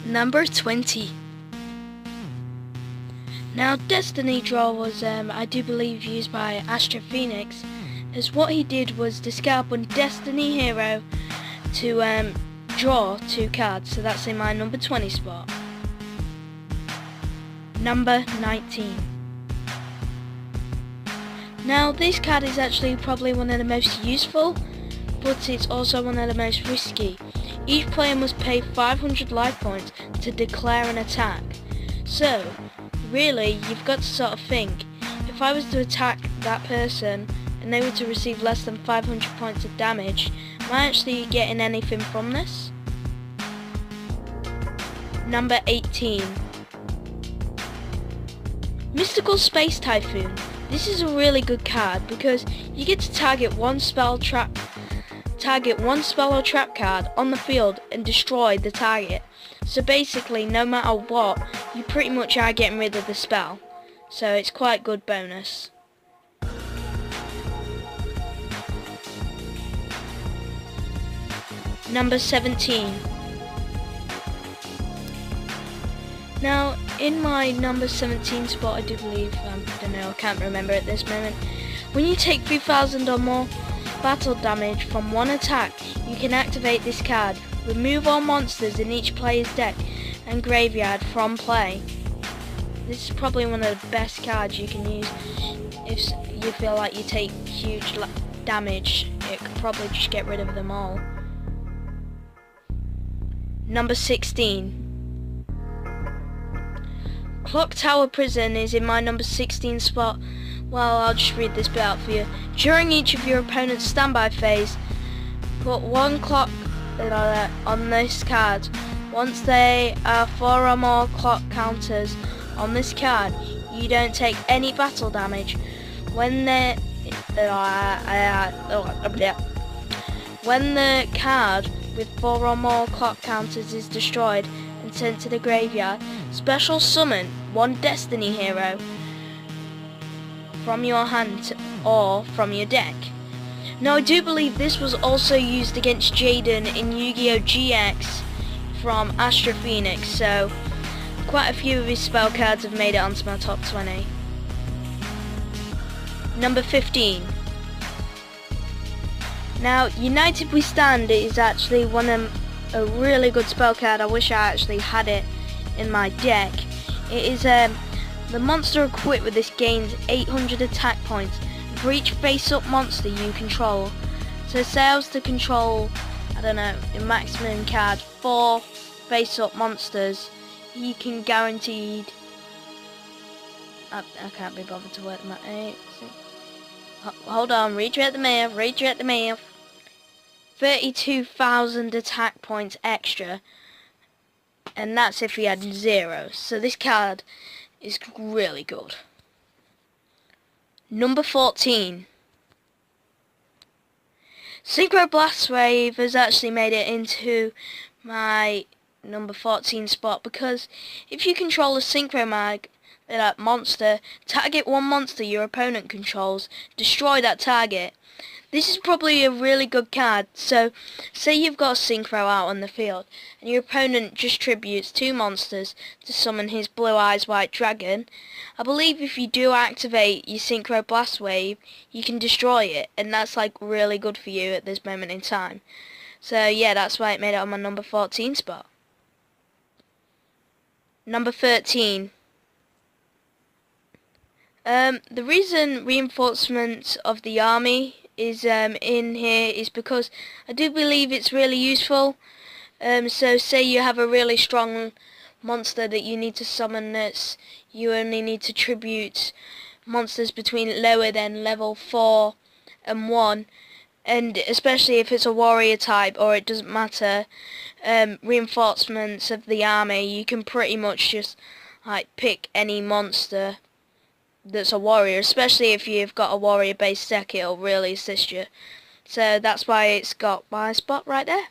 Number 20. Now, Destiny Draw was, I do believe, used by Astro Phoenix, as what he did was discard one Destiny hero to draw 2 cards, so that's in my number 20 spot. Number 19. Now, this card is actually probably one of the most useful, but it's also one of the most risky. Each player must pay 500 life points to declare an attack. So, really, you've got to sort of think, if I was to attack that person and they were to receive less than 500 points of damage, am I actually getting anything from this? Number 18. Mystical Space Typhoon. This is a really good card because you get to target one spell or trap card on the field and destroy the target. So basically, no matter what, you pretty much are getting rid of the spell. So it's quite good bonus. Number 17. Now, in my number 17 spot, I do believe, I don't know, I can't remember at this moment. When you take 3000 or more battle damage from one attack, you can activate this card. Remove all monsters in each player's deck and graveyard from play. This is probably one of the best cards you can use if you feel like you take huge damage. It could probably just get rid of them all. Number 16. Clock Tower Prison is in my number 16 spot. Well, I'll just read this bit out for you. During each of your opponent's standby phase, put 1 clock on this card. Once there are 4 or more clock counters on this card, you don't take any battle damage. When the card with 4 or more clock counters is destroyed and sent to the graveyard, special summon 1 Destiny hero from your hand or from your deck. Now, I do believe this was also used against Jaden in Yu-Gi-Oh! GX from Astro Phoenix, so quite a few of his spell cards have made it onto my top 20. Number 15. Now, United We Stand is actually a really good spell card. I wish I actually had it in my deck. It is the monster equipped with this gains 800 attack points for each face-up monster you control. So say I was to control, I don't know, a maximum card 4 face-up monsters, you can guaranteed. I can't be bothered to work my 8. Hold on, recheck the math. 32,000 attack points extra, and that's if he had 0. So this card is really good. Number 14. Synchro Blast Wave has actually made it into my number 14 spot because if you control a Synchro Mag monster, target one monster your opponent controls, destroy that target. This is probably a really good card. So say you've got a Synchro out on the field and your opponent just tributes 2 monsters to summon his Blue Eyes White Dragon. I believe if you do activate your Synchro Blast Wave, you can destroy it, and that's like really good for you at this moment in time. So yeah, that's why it made it on my number 14 spot. Number 13. The reason reinforcements of the army is in here is because I do believe it's really useful. So say you have a really strong monster that you need to summon, that's you only need to tribute monsters between lower than level 4 and 1, and especially if it's a warrior type, or it doesn't matter, reinforcements of the army, you can pretty much just like pick any monster that's a warrior, especially if you've got a warrior based deck, it'll really assist you. So that's why it's got my spot right there.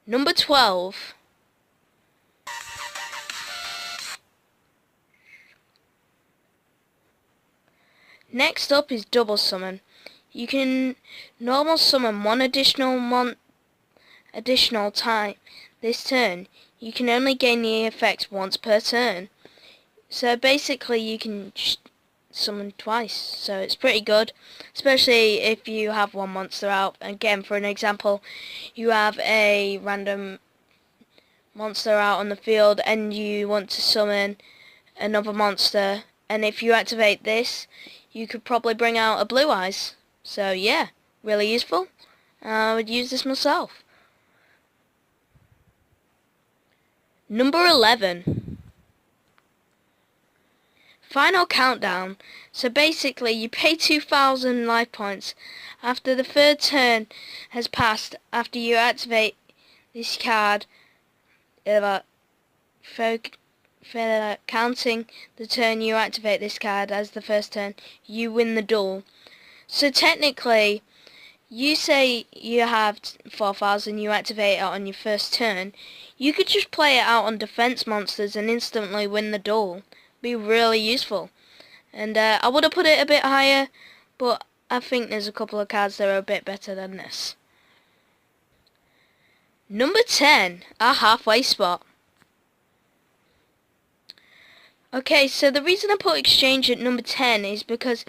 Number 12. Next up is double summon. You can normal summon one additional time. this turn, you can only gain the effect once per turn. So basically you can just summon twice, so it's pretty good, especially if you have one monster out. Again, for an example, you have a random monster out on the field and you want to summon another monster, and if you activate this, you could probably bring out a Blue Eyes. So yeah, really useful. I would use this myself. Number 11. Final countdown. So basically you pay 2,000 life points after the third turn has passed after you activate this card. Counting the turn you activate this card as the first turn, you win the duel. So technically, you say you have 4,000, you activate it on your first turn, you could just play it out on defense monsters and instantly win the duel. Be really useful. And I would have put it a bit higher, but I think there's a couple of cards that are a bit better than this. Number 10, our halfway spot. Okay, so the reason I put exchange at number 10 is because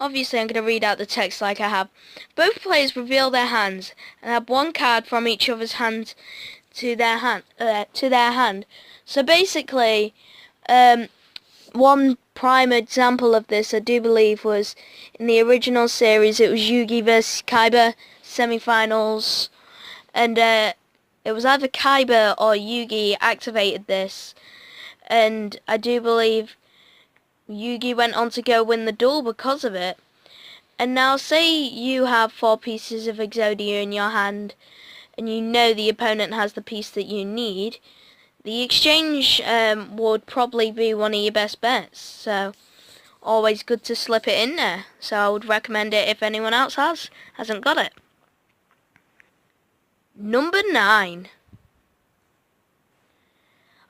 obviously I'm going to read out the text like I have. Both players reveal their hands and add one card from each other's hand to their hand. So basically, one prime example of this, I do believe, was in the original series. It was Yugi vs Kaiba semi-finals, and it was either Kaiba or Yugi activated this, and I do believe Yugi went on to go win the duel because of it. And now say you have 4 pieces of Exodia in your hand and you know the opponent has the piece that you need, the exchange would probably be one of your best bets. So always good to slip it in there. So I would recommend it if anyone else hasn't got it. Number 9.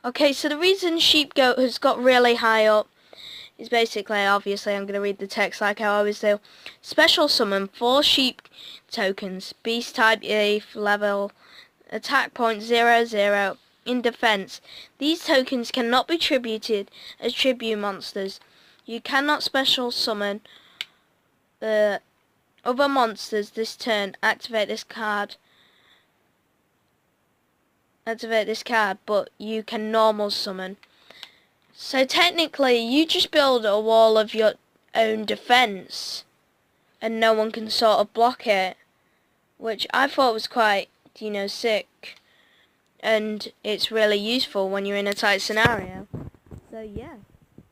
Okay, so the reason Sheepgoat has got really high up is basically, obviously I'm going to read the text like I always do. Special summon 4 sheep tokens, beast type E level, attack point 0/0, in defense. These tokens cannot be tributed as tribute monsters. You cannot special summon other monsters this turn. Activate this card, but you can normal summon. So technically, you just build a wall of your own defense, and no one can sort of block it, which I thought was quite, sick, and it's really useful when you're in a tight scenario. So yeah,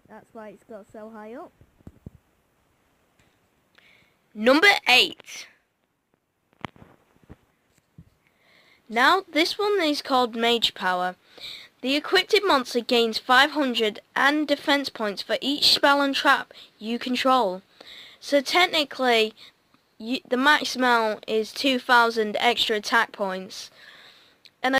that's why it's got so high up. Number 8. Now, this one is called Mage Power. The equipped monster gains 500 and defense points for each spell and trap you control. So technically, the max amount is 2,000 extra attack points,